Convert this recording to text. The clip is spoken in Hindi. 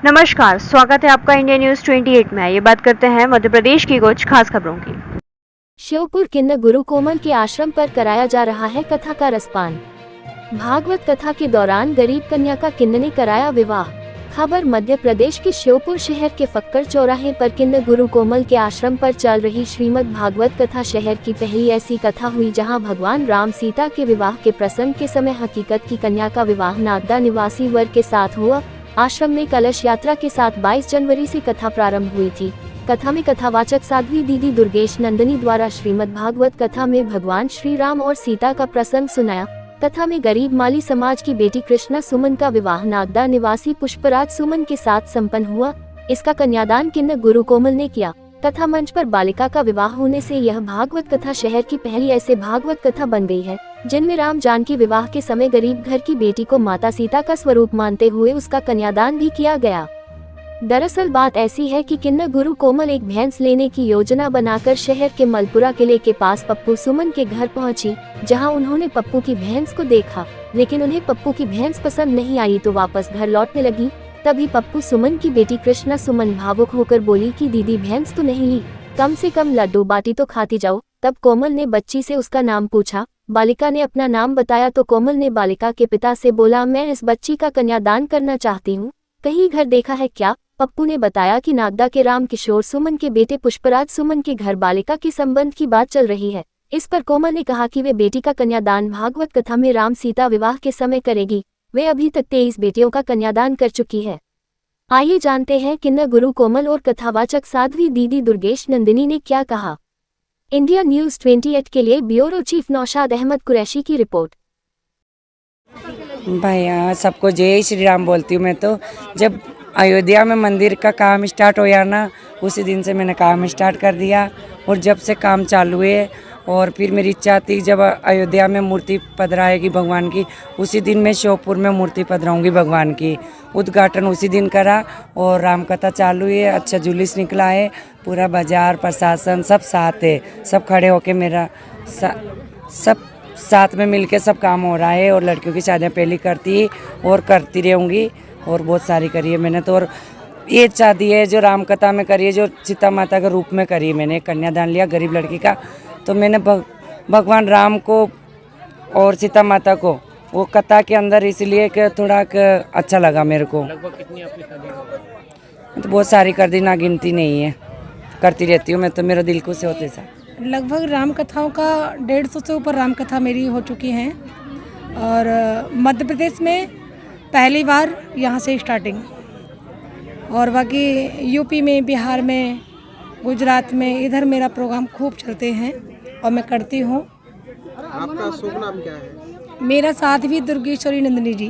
नमस्कार, स्वागत है आपका इंडिया न्यूज 28 में। ये बात करते हैं मध्य प्रदेश की कुछ खास खबरों की। श्योपुर किन्नर गुरु कोमल के आश्रम पर कराया जा रहा है कथा का रसपान। भागवत कथा के दौरान गरीब कन्या का किन्नर ने कराया विवाह। खबर मध्य प्रदेश के श्योपुर शहर के फक्कर चौराहे पर किन्नर गुरु कोमल के आश्रम पर चल रही श्रीमद् भागवत कथा शहर की पहली ऐसी कथा हुई जहां भगवान राम सीता के विवाह के प्रसंग के समय हकीकत की कन्या का विवाह नागदा निवासी वर के साथ हुआ। आश्रम में कलश यात्रा के साथ 22 जनवरी से कथा प्रारंभ हुई थी। कथा में कथावाचक साध्वी दीदी दुर्गेश नंदिनी द्वारा श्रीमद् भागवत कथा में भगवान श्री राम और सीता का प्रसंग सुनाया। कथा में गरीब माली समाज की बेटी कृष्णा सुमन का विवाह नागदा निवासी पुष्पराज सुमन के साथ संपन्न हुआ। इसका कन्यादान किन्नर गुरु कोमल ने किया। कथा मंच पर बालिका का विवाह होने से यह भागवत कथा शहर की पहली ऐसे भागवत कथा बन गई है जिनमें राम जानकी विवाह के समय गरीब घर की बेटी को माता सीता का स्वरूप मानते हुए उसका कन्यादान भी किया गया। दरअसल बात ऐसी है कि किन्नर गुरु कोमल एक भैंस लेने की योजना बनाकर शहर के मलपुरा किले के पास पप्पू सुमन के घर पहुंची, जहां उन्होंने पप्पू की भैंस को देखा, लेकिन उन्हें पप्पू की भैंस पसंद नहीं आई तो वापस घर लौटने लगी। तभी पप्पू सुमन की बेटी कृष्णा सुमन भावुक होकर बोली कि दीदी भैंस तो नहीं ली, कम से कम लड्डू बाटी तो खाती जाओ। तब कोमल ने बच्ची से उसका नाम पूछा। बालिका ने अपना नाम बताया तो कोमल ने बालिका के पिता से बोला, मैं इस बच्ची का कन्यादान करना चाहती हूँ, कहीं घर देखा है क्या? पप्पू ने बताया कि नागदा के राम किशोर सुमन के बेटे पुष्पराज सुमन के घर बालिका के संबंध की बात चल रही है। इस पर कोमल ने कहा कि वे बेटी का कन्यादान भागवत कथा में राम सीता विवाह के समय करेगी। वे अभी तक 23 बेटियों का कन्यादान कर चुकी है। आइए जानते हैं किन्नर गुरु कोमल और कथावाचक साध्वी दीदी दुर्गेश नंदिनी ने क्या कहा। इंडिया न्यूज 28 के लिए ब्यूरो चीफ नौशाद अहमद कुरैशी की रिपोर्ट। भैया सबको जय श्री राम बोलती हूँ मैं तो। जब अयोध्या में मंदिर का काम स्टार्ट होया ना, उसी दिन से मैंने काम स्टार्ट कर दिया और जब से काम चालू हुए और फिर मेरी इच्छा थी जब अयोध्या में मूर्ति पधराएगी भगवान की, उसी दिन मैं श्योपुर में मूर्ति पधराऊंगी भगवान की। उद्घाटन उसी दिन करा और रामकथा चालू है। अच्छा जुलूस निकला है, पूरा बाजार प्रशासन सब साथ है, सब खड़े होके मेरा सब साथ में मिलके सब काम हो रहा है। और लड़कियों की शादियाँ पहली करती और करती रहूँगी और बहुत सारी करी है मैंने तो। और ये शादी है जो रामकथा में करी है, जो सीता माता के रूप में करी है। मैंने कन्यादान लिया गरीब लड़की का, तो मैंने भगवान राम को और सीता माता को वो कथा के अंदर इसलिए कि थोड़ा अच्छा लगा मेरे को। लगभग कितनी आपकी शादी? तो बहुत सारी कर दी, ना गिनती नहीं है, करती रहती हूँ मैं तो, मेरा दिल खुश होते सा। लगभग राम कथाओं का 150 से ऊपर राम कथा मेरी हो चुकी हैं और मध्य प्रदेश में पहली बार यहाँ से स्टार्टिंग, और बाकी यूपी में, बिहार में, गुजरात में, इधर मेरा प्रोग्राम खूब चलते हैं और मैं करती हूँ। आपका शुभ नाम क्या है? मेरा साध्वी दुर्गेश्वरी नंदिनी जी।